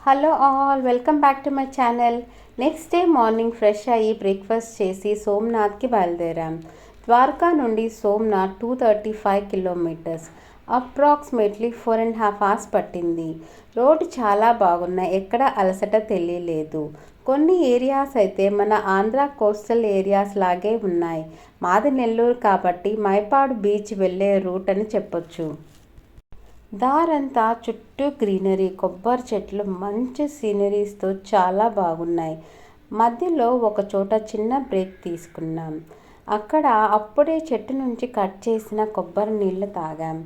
Hello all, welcome back to my channel. Next day morning fresh అయ్యి breakfast చేసి సోమనాథ్కి బయలుదేరాం. ద్వారకా నుండి సోమనాథ్ 235 కిలోమీటర్స్, అప్రాక్సిమేట్లీ 4.5 hours పట్టింది. రోడ్డు చాలా బాగున్నాయి, ఎక్కడ అలసట తెలియలేదు. కొన్ని ఏరియాస్ అయితే మన ఆంధ్ర కోస్టల్ ఏరియాస్ లాగే ఉన్నాయి. మాది నెల్లూరు కాబట్టి మైపాడు బీచ్ వెళ్ళే రూట్ అని చెప్పొచ్చు. దారంతా చుట్టూ గ్రీనరీ, కొబ్బరి చెట్లు, మంచి సీనరీస్తో చాలా బాగున్నాయి. మధ్యలో ఒక చోట చిన్న బ్రేక్ తీసుకున్నాం. అక్కడ అప్పుడే చెట్టు నుంచి కట్ చేసిన కొబ్బరి నీళ్లు తాగాం.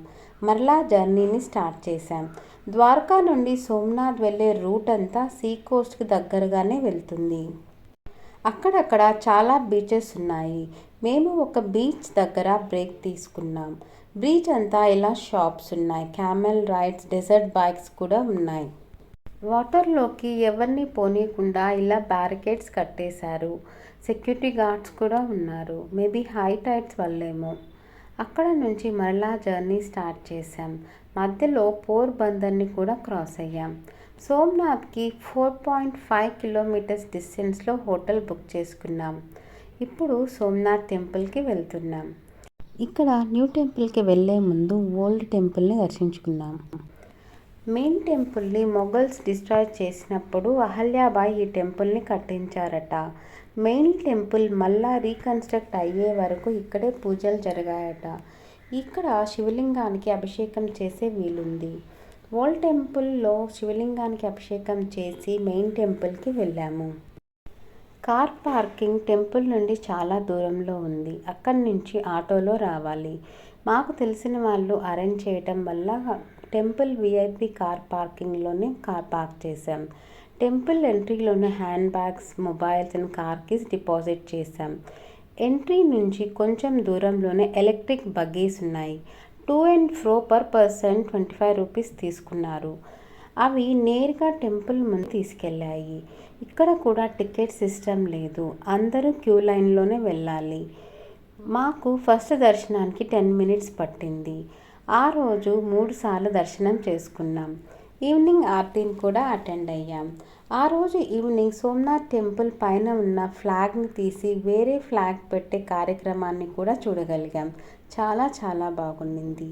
మరలా జర్నీని స్టార్ట్ చేశాం. ద్వారకా నుండి సోమనాథ్ వెళ్ళే రూట్ అంతా సీ కోస్ట్కి దగ్గరగానే వెళ్తుంది. అక్కడక్కడ చాలా బీచెస్ ఉన్నాయి. మేము ఒక బీచ్ దగ్గర బ్రేక్ తీసుకున్నాం. బీచ్ అంతా ఇలా షాప్స్ ఉన్నాయి, క్యామెల్ రైడ్స్, డెజర్ట్ బైక్స్ కూడా ఉన్నాయి. వాటర్లోకి ఎవరిని పోనీయకుండా ఇలా బ్యారికేడ్స్ కట్టేశారు. సెక్యూరిటీ గార్డ్స్ కూడా ఉన్నారు. మేబీ హై టైడ్స్ వల్లేమో. అక్కడ నుంచి మరలా జర్నీ స్టార్ట్ చేశాం. మధ్యలో పోర్బందర్ని కూడా క్రాస్ అయ్యాం. సోమనాథ్కి 4.5 కిలోమీటర్స్ డిస్టెన్స్లో హోటల్ బుక్ చేసుకున్నాం. ఇప్పుడు సోమనాథ్ టెంపుల్కి వెళ్తున్నాం. ఇక్కడ న్యూ టెంపుల్కి వెళ్ళే ముందు ఓల్డ్ టెంపుల్ని దర్శించుకున్నాం. మెయిన్ టెంపుల్ని మొఘల్స్ డిస్ట్రాయ్ చేసినప్పుడు అహల్యాబాయ్ ఈ టెంపుల్ని కట్టించారట. మెయిన్ టెంపుల్ మళ్ళా రీకన్స్ట్రక్ట్ అయ్యే వరకు ఇక్కడే పూజలు జరిగాయట. ఇక్కడ శివలింగానికి అభిషేకం చేసే వీలుంది. ఓల్డ్ టెంపుల్లో శివలింగానికి అభిషేకం చేసి మెయిన్ టెంపుల్కి వెళ్ళాము. కార్ పార్కింగ్ టెంపుల్ నుండి చాలా దూరంలో ఉంది. అక్కడి నుంచి ఆటోలో రావాలి. మాకు తెలిసిన వాళ్ళు అరేంజ్ చేయటం వల్ల టెంపుల్ విఐపి కార్ పార్కింగ్లోనే కార్ పార్క్ చేశాం. టెంపుల్ ఎంట్రీలోనే hand bags, mobiles and car keys deposit చేశాం. ఎంట్రీ నుంచి కొంచెం దూరంలోనే ఎలక్ట్రిక్ బగ్గీస్ ఉన్నాయి. To and fro per person 25 rupees తీసుకున్నారు. అవి నేరుగా టెంపుల్ ముందు తీసుకెళ్ళాయి. ఇక్కడ కూడా టికెట్ సిస్టమ్ లేదు, అందరూ క్యూ లైన్లోనే వెళ్ళాలి. మాకు ఫస్ట్ దర్శనానికి 10 minutes పట్టింది. ఆ రోజు 3 సార్లు దర్శనం చేసుకున్నాం. ఈవినింగ్ ఆర్తిని కూడా అటెండ్ అయ్యాం. ఆ రోజు ఈవినింగ్ సోమనాథ్ టెంపుల్ పైన ఉన్న ఫ్లాగ్ని తీసి వేరే ఫ్లాగ్ పెట్టే కార్యక్రమాన్ని కూడా చూడగలిగాం. చాలా చాలా బాగుండింది.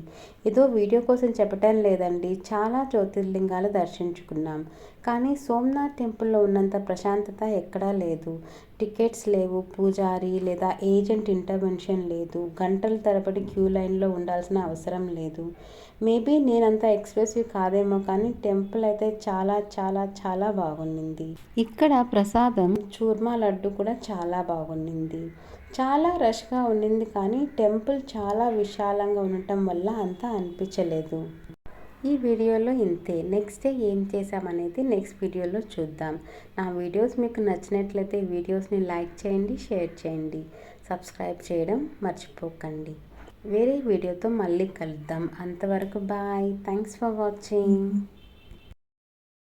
ఏదో వీడియో కోసం చెప్పటం లేదండి, చాలా జ్యోతిర్లింగాలు దర్శించుకున్నాం. కానీ సోమనాథ్ టెంపుల్లో ఉన్నంత ప్రశాంతత ఎక్కడా లేదు. టికెట్స్ లేవు, పూజారి లేదా ఏజెంట్ ఇంటర్వెన్షన్ లేదు, గంటల తరబడి క్యూ లైన్లో ఉండాల్సిన అవసరం లేదు. మేబీ నేనంత ఎక్స్ప్రెసివ్ కాదేమో కానీ టెంపుల్ అయితే చాలా చాలా చాలా బాగుండింది. ఇక్కడ ప్రసాదం చూర్మా లడ్డు కూడా చాలా బాగుండింది. చాలా రష్గా ఉండింది కానీ టెంపుల్ చాలా విశాలంగా ఉండటం వల్ల అంతా అనిపించలేదు. ఈ వీడియోలో ఇంతే. నెక్స్ట్ డే ఏం చేసామనేది నెక్స్ట్ వీడియోలో చూద్దాం. నా వీడియోస్ మీకు నచ్చినట్లయితే వీడియోస్ని లైక్ చేయండి, షేర్ చేయండి, సబ్స్క్రైబ్ చేయడం మర్చిపోకండి. వేరే వీడియోతో మళ్ళీ కలుద్దాం. అంతవరకు బాయ్. Thanks for watching.